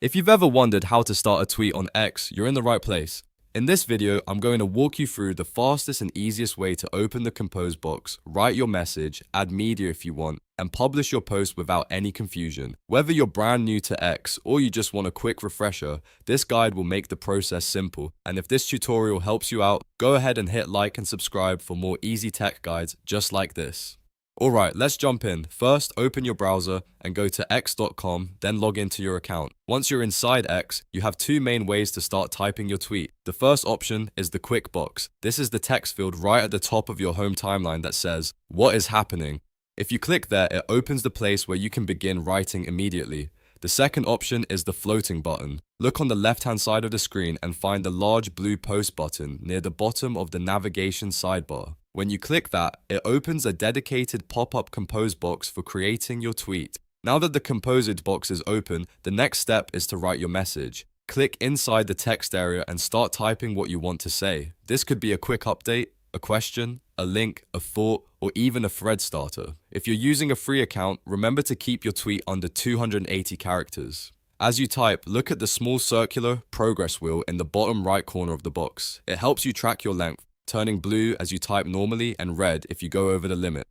If you've ever wondered how to start a tweet on X, you're in the right place. In this video, I'm going to walk you through the fastest and easiest way to open the compose box, write your message, add media if you want, and publish your post without any confusion. Whether you're brand new to X or you just want a quick refresher, this guide will make the process simple. And if this tutorial helps you out, go ahead and hit like and subscribe for more easy tech guides just like this. Alright, let's jump in. First, open your browser and go to x.com, then log into your account. Once you're inside X, you have two main ways to start typing your tweet. The first option is the quick box. This is the text field right at the top of your home timeline that says, "What is happening?" If you click there, it opens the place where you can begin writing immediately. The second option is the floating button. Look on the left-hand side of the screen and find the large blue post button near the bottom of the navigation sidebar. When you click that, it opens a dedicated pop-up compose box for creating your tweet. Now that the composed box is open, the next step is to write your message. Click inside the text area and start typing what you want to say. This could be a quick update, a question, a link, a thought, or even a thread starter. If you're using a free account, remember to keep your tweet under 280 characters. As you type, look at the small circular progress wheel in the bottom right corner of the box. It helps you track your length, turning blue as you type normally and red if you go over the limit.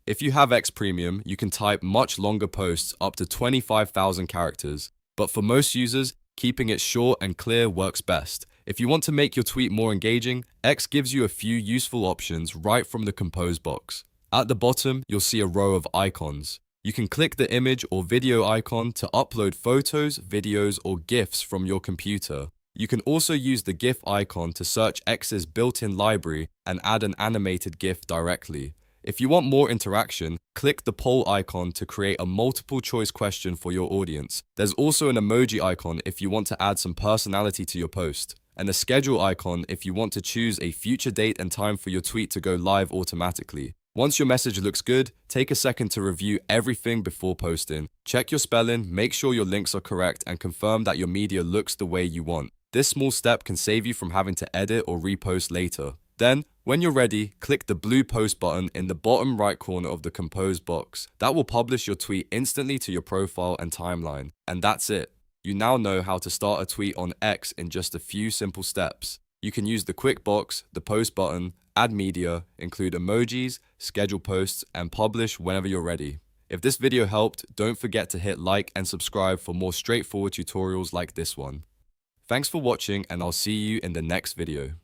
If you have X Premium, you can type much longer posts up to 25,000 characters, but for most users, keeping it short and clear works best. If you want to make your tweet more engaging, X gives you a few useful options right from the compose box. At the bottom, you'll see a row of icons. You can click the image or video icon to upload photos, videos, or GIFs from your computer. You can also use the GIF icon to search X's built-in library and add an animated GIF directly. If you want more interaction, click the poll icon to create a multiple-choice question for your audience. There's also an emoji icon if you want to add some personality to your post, and a schedule icon if you want to choose a future date and time for your tweet to go live automatically. Once your message looks good, take a second to review everything before posting. Check your spelling, make sure your links are correct, and confirm that your media looks the way you want. This small step can save you from having to edit or repost later. Then, when you're ready, click the blue post button in the bottom right corner of the compose box. That will publish your tweet instantly to your profile and timeline. And that's it. You now know how to start a tweet on X in just a few simple steps. You can use the quick box, the post button, add media, include emojis, schedule posts, and publish whenever you're ready. If this video helped, don't forget to hit like and subscribe for more straightforward tutorials like this one. Thanks for watching, and I'll see you in the next video.